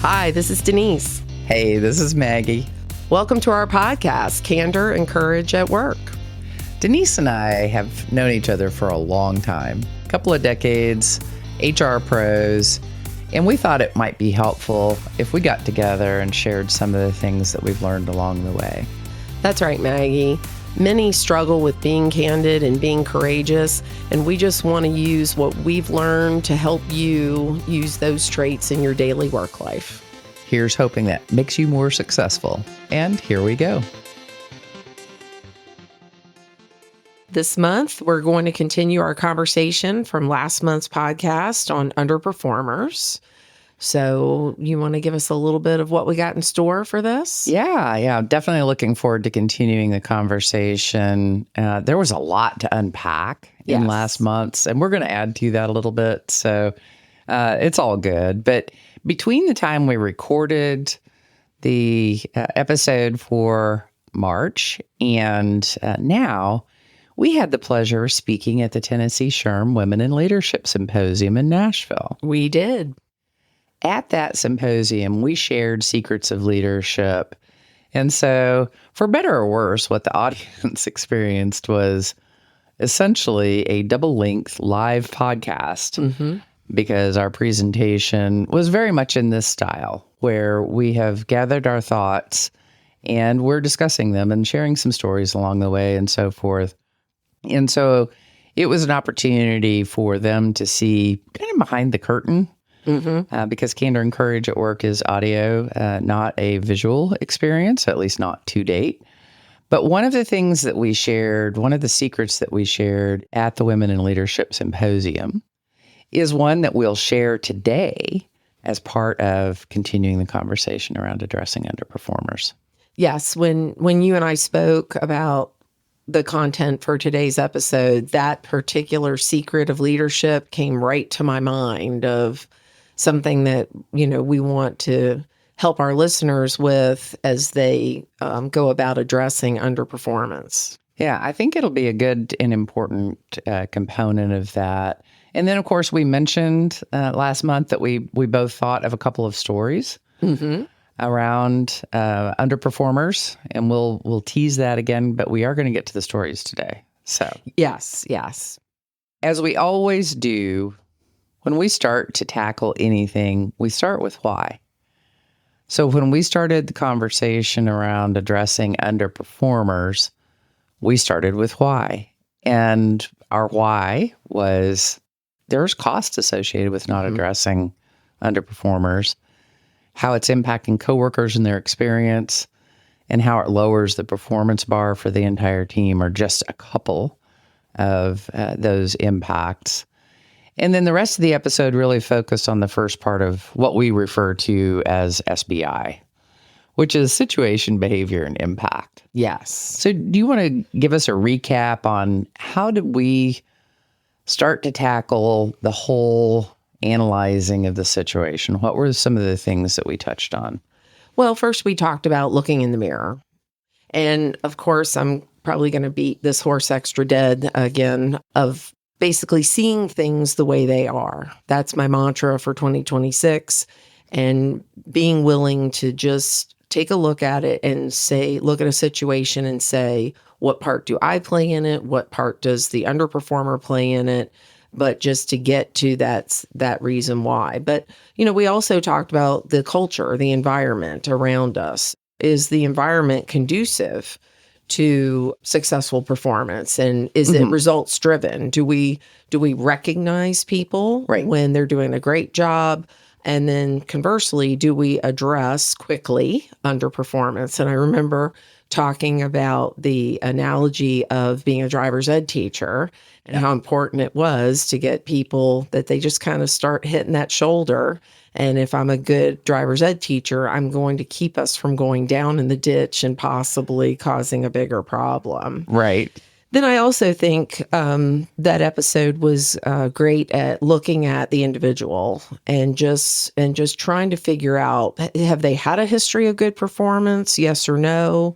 Hi, this is Denise. Hey, this is Maggie. Welcome to our podcast, Candor and Courage at Work. Denise and I have known each other for a long time, a couple of decades, HR pros, and we thought it might be helpful if we got together and shared some of the things that we've learned along the way. That's right, Maggie. Many struggle with being candid and being courageous, and we just want to use what we've learned to help you use those traits in your daily work life. Here's hoping that makes you more successful. And here we go. This month, we're going to continue our conversation from last month's podcast on underperformers. So you want to give us a little bit of what we got in store for this? Yeah. Definitely looking forward to continuing the conversation. There was a lot to unpack in last month's, and we're going to add to that a little bit. So it's all good. But between the time we recorded the episode for March and now, we had the pleasure of speaking at the Tennessee SHRM Women in Leadership Symposium in Nashville. We did. At that symposium, we shared secrets of leadership. And so, for better or worse, what the audience experienced was essentially a double-length live podcast because our presentation was very much in this style, where we have gathered our thoughts and we're discussing them and sharing some stories along the way and so forth. And so, it was an opportunity for them to see kind of behind the curtain. Because Candor and Courage at Work is audio, not a visual experience, at least not to date. But one of the things that we shared, one of the secrets that we shared at the Women in Leadership Symposium is one that we'll share today as part of continuing the conversation around addressing underperformers. Yes, when you and I spoke about the content for today's episode, that particular secret of leadership came right to my mind of something that, we want to help our listeners with as they go about addressing underperformance. Yeah, I think it'll be a good and important component of that. And then, of course, we mentioned last month that we both thought of a couple of stories around underperformers, and we'll tease that again, but we are going to get to the stories today. So Yes. As we always do, when we start to tackle anything, we start with why. So when we started the conversation around addressing underperformers, we started with why. And our why was there's cost associated with not addressing underperformers, how it's impacting coworkers and their experience, and how it lowers the performance bar for the entire team are just a couple of those impacts. And then the rest of the episode really focused on the first part of what we refer to as SBI, which is situation, behavior, and impact. Yes. So do you want to give us a recap on how did we start to tackle the whole analyzing of the situation? What were some of the things that we touched on? Well, first we talked about looking in the mirror. And of course, I'm probably going to beat this horse extra dead again of basically seeing things the way they are. That's my mantra for 2026, and being willing to just take a look at it and say, look at a situation and say, what part do I play in it? What part does the underperformer play in it? But just to get to that reason why. But, we also talked about the culture, the environment around us. Is the environment conducive to successful performance, and is it results driven? Do we recognize people when they're doing a great job? And then conversely, do we address quickly underperformance? And I remember talking about the analogy of being a driver's ed teacher and how important it was to get people that they just kind of start hitting that shoulder. And if I'm a good driver's ed teacher, I'm going to keep us from going down in the ditch and possibly causing a bigger problem. Right. Then I also think that episode was great at looking at the individual and just trying to figure out, have they had a history of good performance? Yes or no?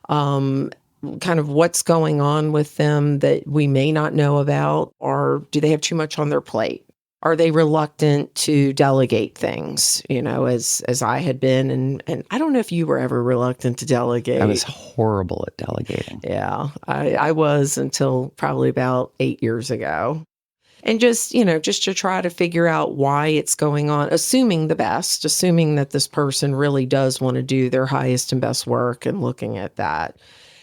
Kind of what's going on with them that we may not know about, or do they have too much on their plate? Are they reluctant to delegate things, as I had been? And I don't know if you were ever reluctant to delegate. I was horrible at delegating. Yeah, I was until probably about 8 years ago. And just to try to figure out why it's going on, assuming the best, assuming that this person really does want to do their highest and best work and looking at that.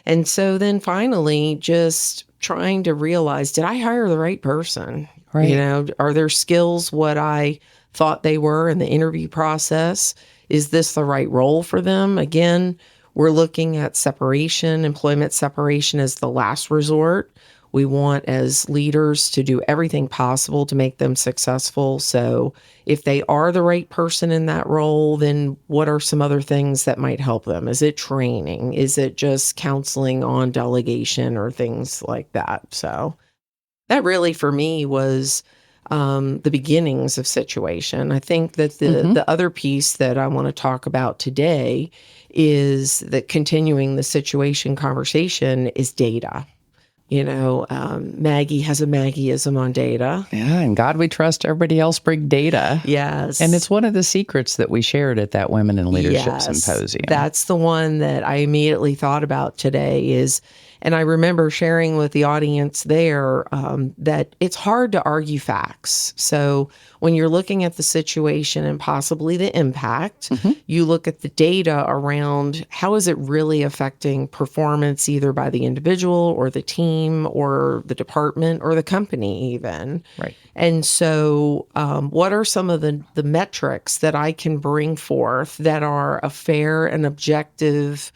And so then finally just trying to realize, did I hire the right person? Right. Are their skills what I thought they were in the interview process? Is this the right role for them? Again, we're looking at separation, employment separation as the last resort. We want as leaders to do everything possible to make them successful. So if they are the right person in that role, then what are some other things that might help them? Is it training? Is it just counseling on delegation or things like that? So that really for me was the beginnings of situation. I think that the other piece that I want to talk about today is that continuing the situation conversation is data. Maggie has a Maggieism on data. Yeah, and God we trust, everybody else bring data. Yes. And it's one of the secrets that we shared at that Women in Leadership Yes, Symposium. That's the one that I immediately thought about today and I remember sharing with the audience there that it's hard to argue facts. So when you're looking at the situation and possibly the impact, you look at the data around how is it really affecting performance either by the individual or the team or the department or the company even. Right. And so what are some of the metrics that I can bring forth that are a fair and objective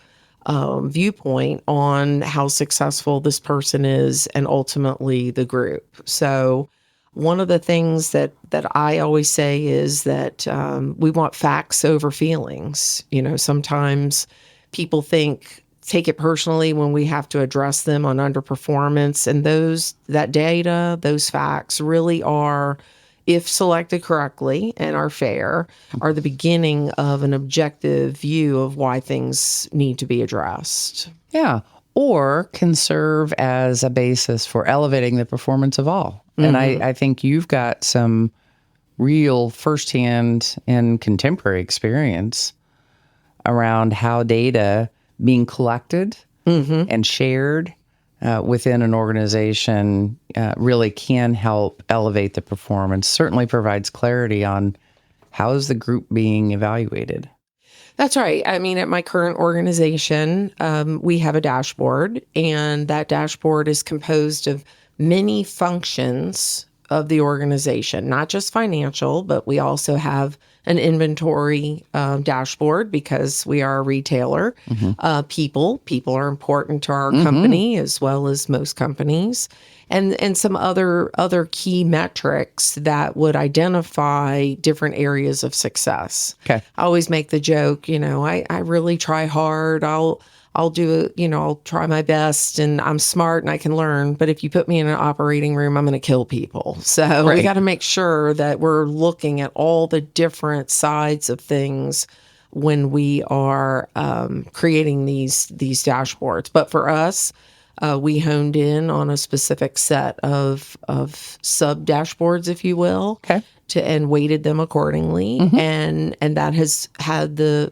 viewpoint on how successful this person is and ultimately the group? So one of the things that I always say is that we want facts over feelings. Sometimes people take it personally when we have to address them on underperformance, and that data, those facts really are, if selected correctly and are fair, are the beginning of an objective view of why things need to be addressed. Yeah. Or can serve as a basis for elevating the performance of all. And I think you've got some real firsthand and contemporary experience around how data being collected and shared within an organization really can help elevate the performance, certainly provides clarity on how is the group being evaluated. That's right. I mean, at my current organization, we have a dashboard, and that dashboard is composed of many functions of the organization, not just financial, but we also have an inventory dashboard because we are a retailer. People are important to our company as well as most companies, and some other key metrics that would identify different areas of success. Okay. I always make the joke, I really try hard. I'll do it, I'll try my best and I'm smart and I can learn. But if you put me in an operating room, I'm going to kill people. So we got to make sure that we're looking at all the different sides of things when we are creating these dashboards. But for us, we honed in on a specific set of sub dashboards, if you will, and weighted them accordingly. And that has had the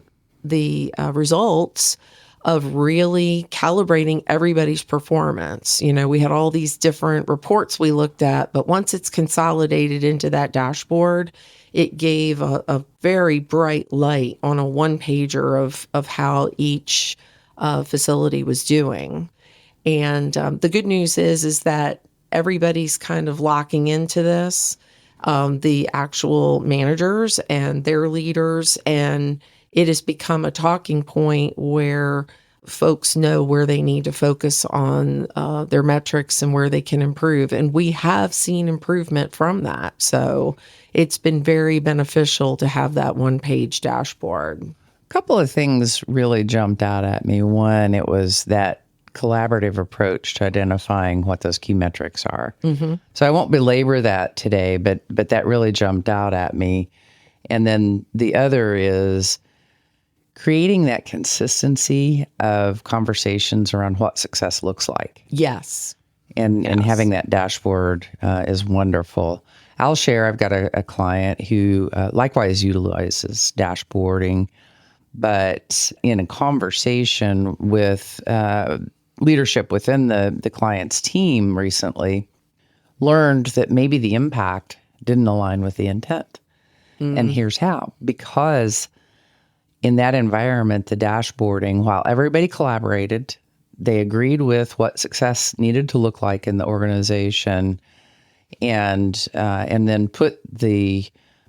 results of really calibrating everybody's performance. We had all these different reports we looked at, but once it's consolidated into that dashboard, it gave a very bright light on a one-pager of how each facility was doing. And the good news is that everybody's kind of locking into this, the actual managers and their leaders, and it has become a talking point where folks know where they need to focus on their metrics and where they can improve. And we have seen improvement from that. So it's been very beneficial to have that one-page dashboard. A couple of things really jumped out at me. One, it was that collaborative approach to identifying what those key metrics are. So I won't belabor that today, but that really jumped out at me. And then the other is creating that consistency of conversations around what success looks like. Yes. And having that dashboard is wonderful. I'll share, I've got a client who likewise utilizes dashboarding, but in a conversation with leadership within the client's team recently, learned that maybe the impact didn't align with the intent. And here's how. Because in that environment, the dashboarding, while everybody collaborated, they agreed with what success needed to look like in the organization, and then put the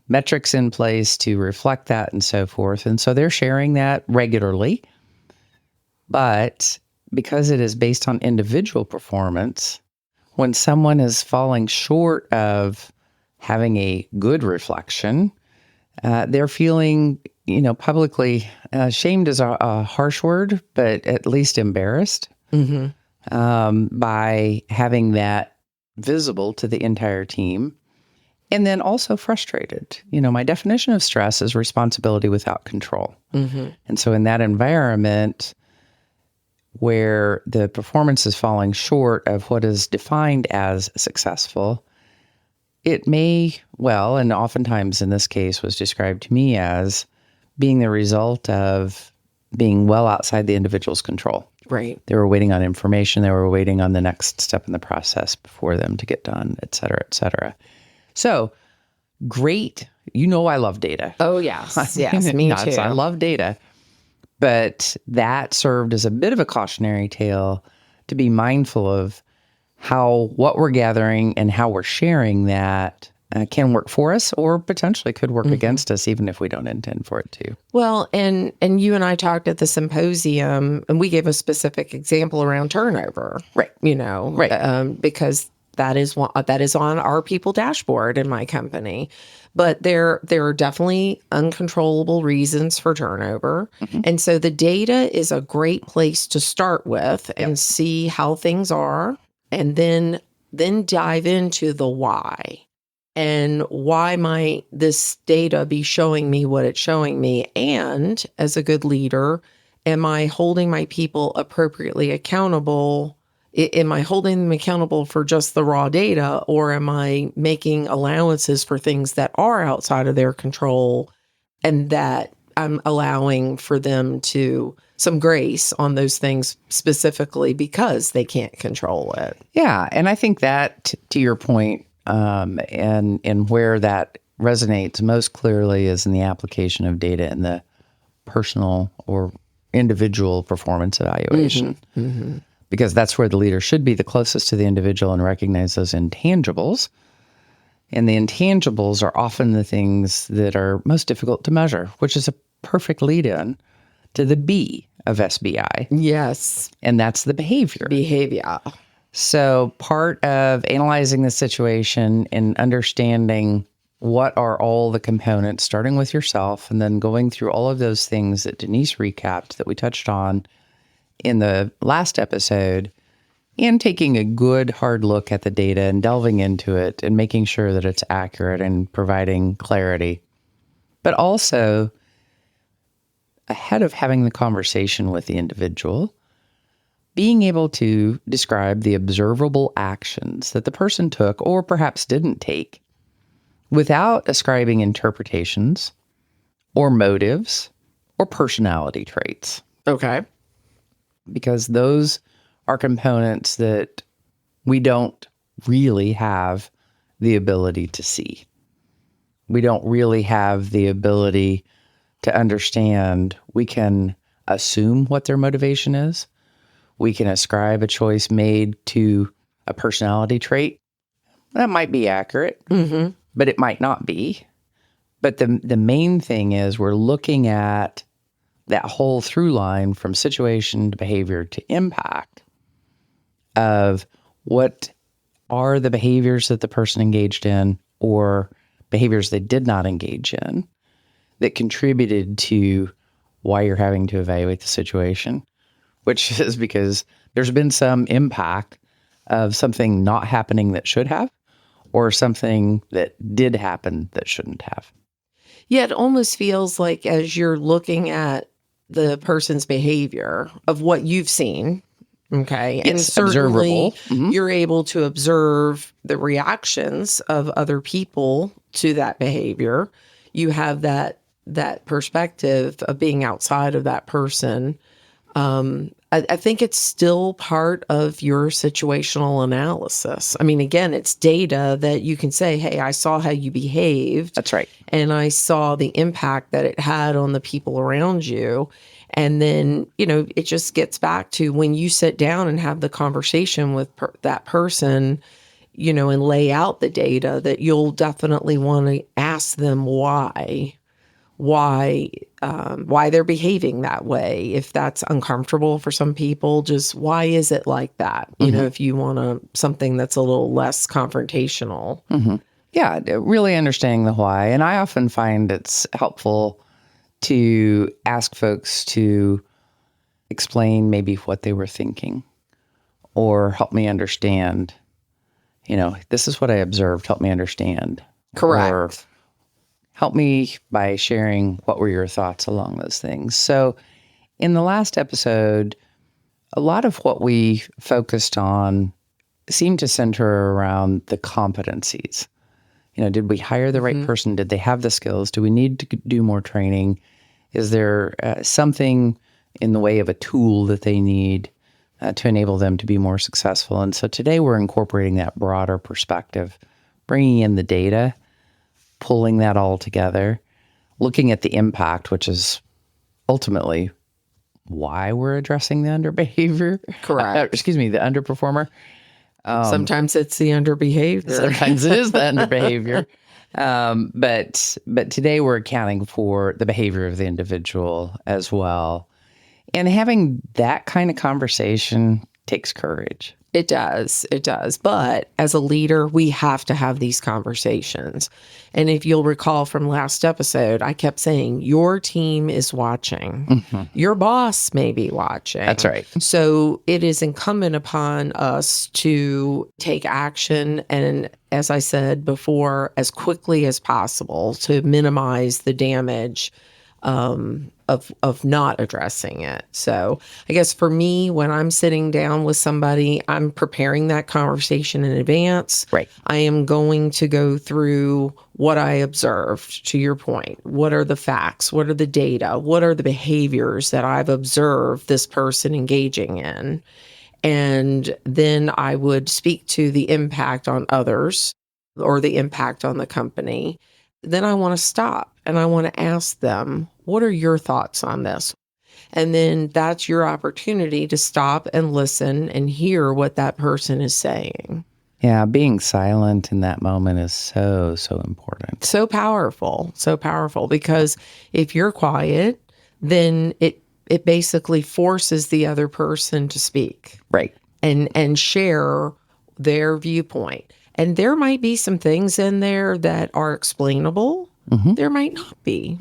metrics in place to reflect that and so forth. And so they're sharing that regularly. But because it is based on individual performance, when someone is falling short of having a good reflection, they're feeling, publicly, shamed is a harsh word, but at least embarrassed by having that visible to the entire team. And then also frustrated. My definition of stress is responsibility without control. And so in that environment where the performance is falling short of what is defined as successful, it may, and oftentimes in this case was described to me as being the result of being well outside the individual's control. Right. They were waiting on information. They were waiting on the next step in the process before them to get done, et cetera, et cetera. So great. I love data. Oh, yes. Yes, me too. I love data. But that served as a bit of a cautionary tale to be mindful of how what we're gathering and how we're sharing that can work for us or potentially could work against us, even if we don't intend for it to. Well, and you and I talked at the symposium, and we gave a specific example around turnover. Right. Right. Because that is on our people dashboard in my company. But there are definitely uncontrollable reasons for turnover. And so the data is a great place to start with and see how things are, and then dive into the why. And why might this data be showing me what it's showing me? And as a good leader, am I holding my people appropriately accountable? Am I holding them accountable for just the raw data, or am I making allowances for things that are outside of their control, and that I'm allowing for them to some grace on those things specifically because they can't control it? Yeah. And I think that, to your point, and where that resonates most clearly is in the application of data in the personal or individual performance evaluation. Because that's where the leader should be the closest to the individual and recognize those intangibles. And the intangibles are often the things that are most difficult to measure, which is a perfect lead-in to the B of SBI. Yes. And that's the behavior. Behavior. So part of analyzing the situation and understanding what are all the components, starting with yourself, and then going through all of those things that Denise recapped that we touched on in the last episode, and taking a good hard look at the data and delving into it and making sure that it's accurate and providing clarity. But also, ahead of having the conversation with the individual, being able to describe the observable actions that the person took or perhaps didn't take without ascribing interpretations or motives or personality traits. Okay. Because those are components that we don't really have the ability to see. We don't really have the ability to understand. We can assume what their motivation is. We can ascribe a choice made to a personality trait. That might be accurate, but it might not be. But the main thing is we're looking at that whole through line from situation to behavior to impact of what are the behaviors that the person engaged in or behaviors they did not engage in that contributed to why you're having to evaluate the situation, which is because there's been some impact of something not happening that should have, or something that did happen that shouldn't have. Yeah, it almost feels like as you're looking at the person's behavior of what you've seen Okay. And Yes, certainly observable. Mhm. you're able to observe the reactions of other people to that behavior. You have that perspective of being outside of that person. I think it's still part of your situational analysis. I mean, again, it's data that you can say, hey, I saw how you behaved. That's right. And I saw the impact that it had on the people around you. And then, it just gets back to when you sit down and have the conversation with that person, and lay out the data, that you'll definitely want to ask them why why they're behaving that way. If that's uncomfortable for some people, just why is it like that? If you want something that's a little less confrontational. Yeah, really understanding the why. And I often find it's helpful to ask folks to explain maybe what they were thinking or help me understand, this is what I observed, help me understand. Or Correct. help me by sharing what were your thoughts along those things. So in the last episode, a lot of what we focused on seemed to center around the competencies. Did we hire the right person? Did they have the skills? Do we need to do more training? Is there something in the way of a tool that they need to enable them to be more successful? And so today we're incorporating that broader perspective, bringing in the data, pulling that all together, looking at the impact, which is ultimately why we're addressing the underbehavior. Correct. The underperformer. Sometimes it's the underbehavior. Sometimes it is the underbehavior. But today we're accounting for the behavior of the individual as well. And having that kind of conversation takes courage. It does. It does. But as a leader, we have to have these conversations. And if you'll recall from last episode, I kept saying, your team is watching. Your boss may be watching. That's right. So it is incumbent upon us to take action. And as I said before, as quickly as possible to minimize the damage of not addressing it. So I guess for me, when I'm sitting down with somebody, I'm preparing that conversation in advance. Right. I am going to go through what I observed, to your point. What are the facts? What are the data? What are the behaviors that I've observed this person engaging in? And then I would speak to the impact on others or the impact on the company. Then I want to stop and I want to ask them, what are your thoughts on this? And then that's your opportunity to stop and listen and hear what that person is saying. Yeah, being silent in that moment is so, so important. So powerful, because if you're quiet, then it basically forces the other person to speak. Right. And share their viewpoint. And there might be some things in there that are explainable. There might not be,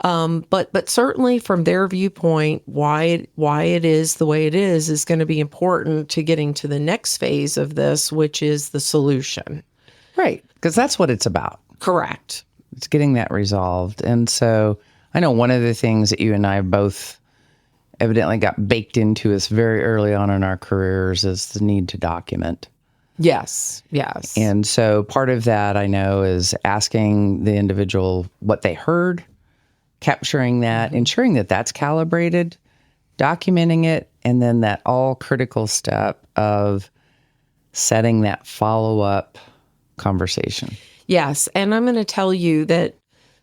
but certainly from their viewpoint, why it is the way it is going to be important to getting to the next phase of this, which is the solution. Right. Because that's what it's about. Correct. It's getting that resolved. And so I know one of the things that you and I both evidently got baked into us very early on in our careers is the need to document. Yes. And so part of that I know is asking the individual what they heard, capturing that, ensuring that that's calibrated, documenting it, and then that all critical step of setting that follow-up conversation. Yes. And I'm going to tell you that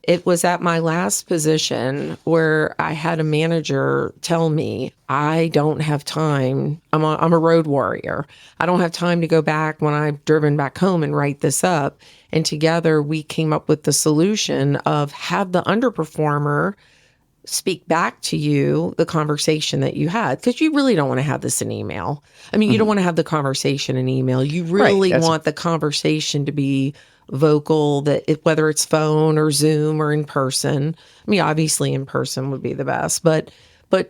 it was at my last position where I had a manager tell me, I don't have time. I'm a road warrior. I don't have time to go back when I've driven back home and write this up. And together we came up with the solution of have the underperformer speak back to you the conversation that you had, because you really don't want to have this in email. I mean, you don't want to have the conversation in email. You really want the conversation to be vocal, that whether it's phone or Zoom or in person. I mean, obviously in person would be the best, but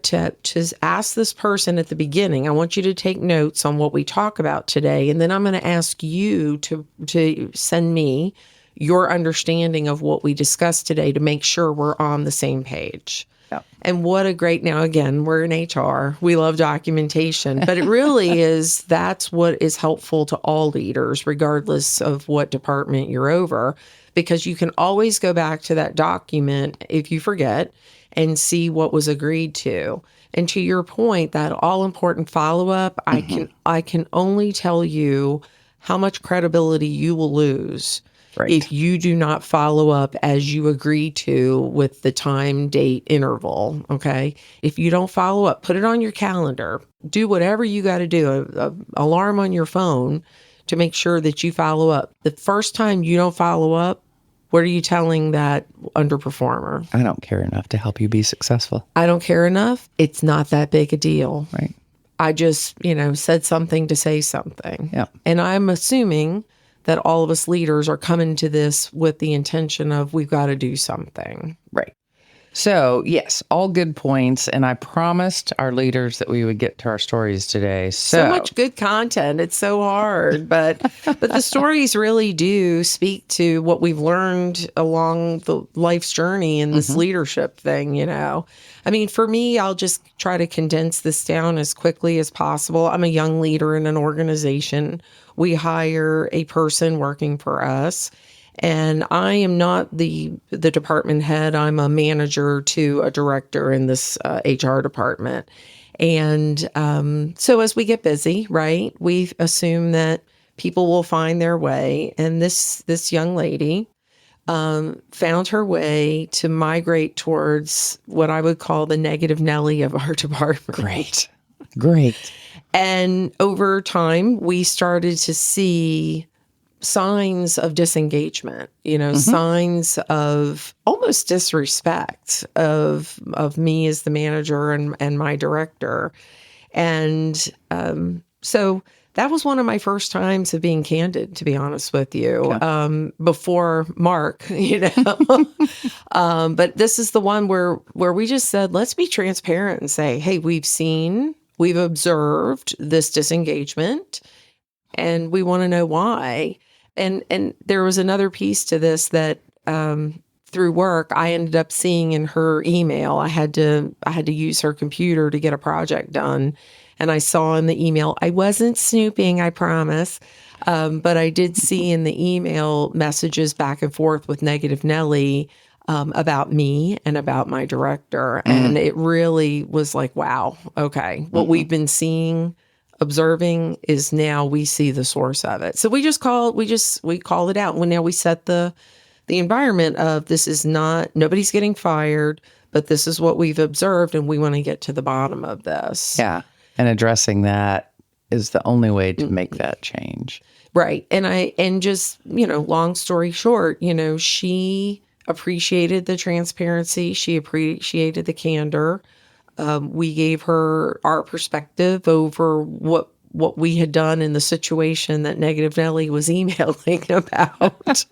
to ask this person at the beginning, I want you to take notes on what we talk about today, and then I'm going to ask you to send me your understanding of what we discussed today to make sure we're on the same page. Yeah. And what a great, now again, we're in HR. We love documentation, but it really is, that's what is helpful to all leaders, regardless of what department you're over, because you can always go back to that document if you forget and see what was agreed to. And to your point, that all important follow up, I can only tell you how much credibility you will lose Right. if you do not follow up as you agree to with the time, date, interval. Okay. If you don't follow up, put it on your calendar, do whatever you got to do, alarm on your phone to make sure that you follow up. The first time you don't follow up, what are you telling that underperformer? I don't care enough to help you be successful. I don't care enough. It's not that big a deal. Right. I just, said something to say something. Yeah. And I'm assuming that all of us leaders are coming to this with the intention of we've got to do something. Right. So, yes, all good points. And I promised our leaders that we would get to our stories today. So much good content. It's so hard, but the stories really do speak to what we've learned along the life's journey in this leadership thing, I mean, for me, I'll just try to condense this down as quickly as possible. I'm a young leader in an organization. We hire a person working for us. And I am not the department head. I'm a manager to a director in this HR department. And so as we get busy, right, we assume that people will find their way. And this young lady found her way to migrate towards what I would call the negative Nelly of our department. Great. And over time, we started to see signs of disengagement, signs of almost disrespect of me as the manager and my director. And so that was one of my first times of being candid, to be honest with you, before Mark, but this is the one where we just said, let's be transparent and say, hey, we've observed this disengagement and we want to know why. And there was another piece to this that through work, I ended up seeing in her email. I had to use her computer to get a project done. And I saw in the email, I wasn't snooping, I promise. But I did see in the email messages back and forth with Negative Nelly about me and about my director. And it really was like, wow, okay, what we've been seeing, observing is now we see the source of it. So we called it out. When now we set the environment of this is not, nobody's getting fired, but this is what we've observed and we want to get to the bottom of this. Yeah. And addressing that is the only way to make that change. Right. And just, long story short, she appreciated the transparency. She appreciated the candor. We gave her our perspective over what we had done in the situation that Negative Nelly was emailing about.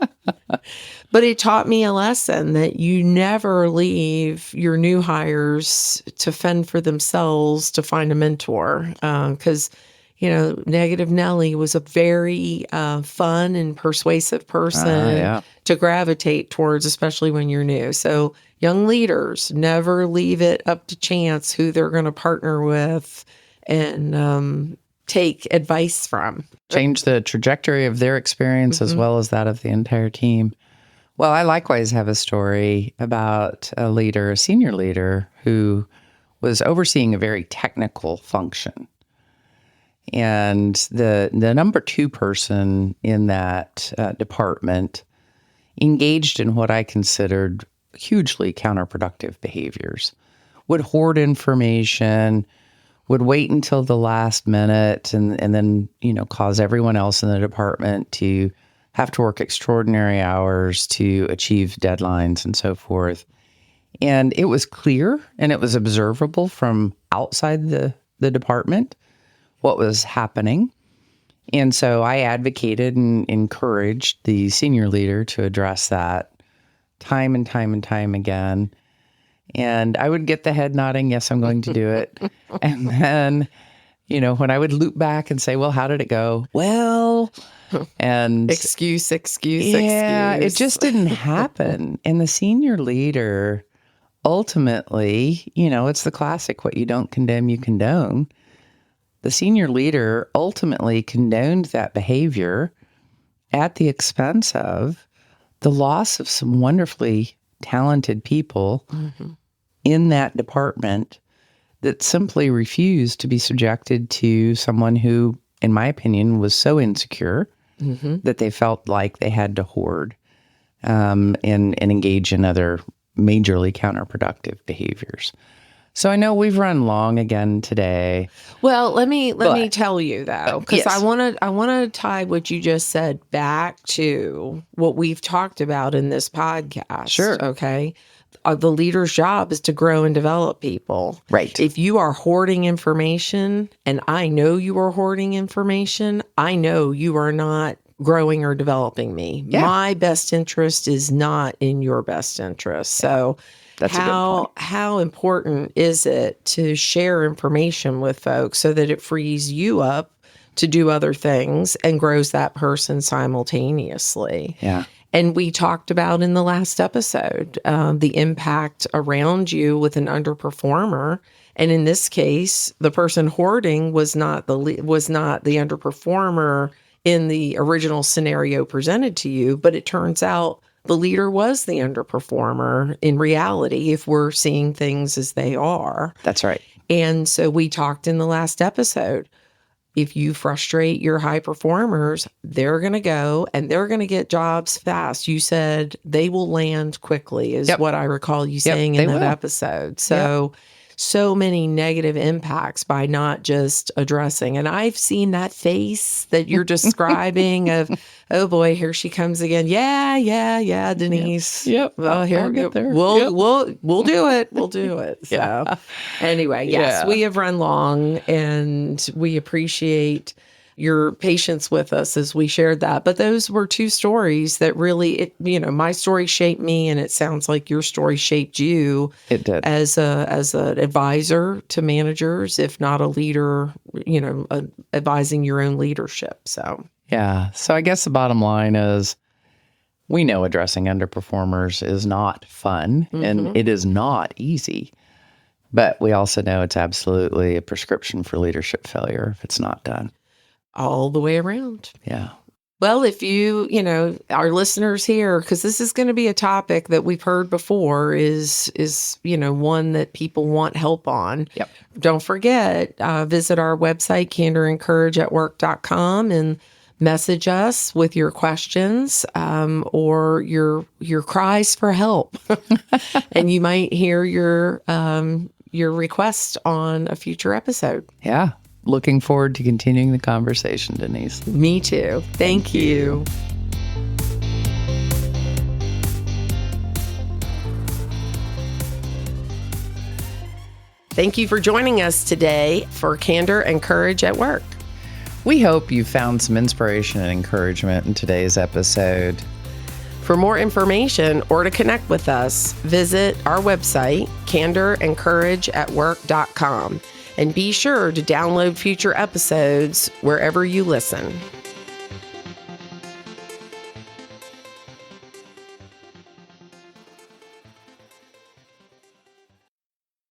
But it taught me a lesson that you never leave your new hires to fend for themselves to find a mentor. Because, Negative Nelly was a very fun and persuasive person to gravitate towards, especially when you're new. So young leaders, never leave it up to chance who they're going to partner with and take advice from. Change the trajectory of their experience as well as that of the entire team. Well, I likewise have a story about a senior leader, who was overseeing a very technical function. And the number two person in that department engaged in what I considered hugely counterproductive behaviors, would hoard information, would wait until the last minute and then, cause everyone else in the department to have to work extraordinary hours to achieve deadlines and so forth. And it was clear and it was observable from outside the department what was happening. And so I advocated and encouraged the senior leader to address that time and time and time again. And I would get the head nodding, yes, I'm going to do it. And then, when I would loop back and say, well, how did it go? Well, and excuse. Yeah, it just didn't happen. And the senior leader ultimately, it's the classic, what you don't condemn, you condone. The senior leader ultimately condoned that behavior at the expense of the loss of some wonderfully talented people in that department that simply refused to be subjected to someone who, in my opinion, was so insecure that they felt like they had to hoard and engage in other majorly counterproductive behaviors. So I know we've run long again today. Well, let me tell you though, because yes. I want to tie what you just said back to what we've talked about in this podcast. Sure. Okay. The leader's job is to grow and develop people. Right. If you are hoarding information, and I know you are hoarding information, I know you are not growing or developing me. Yeah. My best interest is not in your best interest. So That's a good point. how important is it to share information with folks so that it frees you up to do other things and grows that person simultaneously? Yeah. And we talked about in the last episode the impact around you with an underperformer. And in this case, the person hoarding was not the underperformer in the original scenario presented to you, but it turns out the leader was the underperformer in reality if we're seeing things as they are. That's right. And so we talked in the last episode, if you frustrate your high performers, they're going to go and they're going to get jobs fast. You said they will land quickly is what I recall you saying in that episode. So many negative impacts by not just addressing. And I've seen that face that you're describing of, oh boy, here she comes again. Yeah, Denise. Yep. Well, here I'll get there. We'll do it. We'll do it. So anyway, yes, we have run long and we appreciate your patience with us as we shared that. But those were two stories that really, my story shaped me, and it sounds like your story shaped you. It did. As an advisor to managers, if not a leader, advising your own leadership. So yeah. So I guess the bottom line is we know addressing underperformers is not fun and it is not easy. But we also know it's absolutely a prescription for leadership failure if it's not done. All the way around. Yeah. Well, if you, our listeners here, because this is going to be a topic that we've heard before is one that people want help on. Yep. Don't forget, visit our website, candorencourageatwork.com, and message us with your questions or your cries for help. And you might hear your request on a future episode. Yeah. Looking forward to continuing the conversation, Denise. Me too. Thank you. Thank you for joining us today for Candor and Courage at Work. We hope you found some inspiration and encouragement in today's episode. For more information or to connect with us, visit our website, candorencourageatwork.com. And be sure to download future episodes wherever you listen.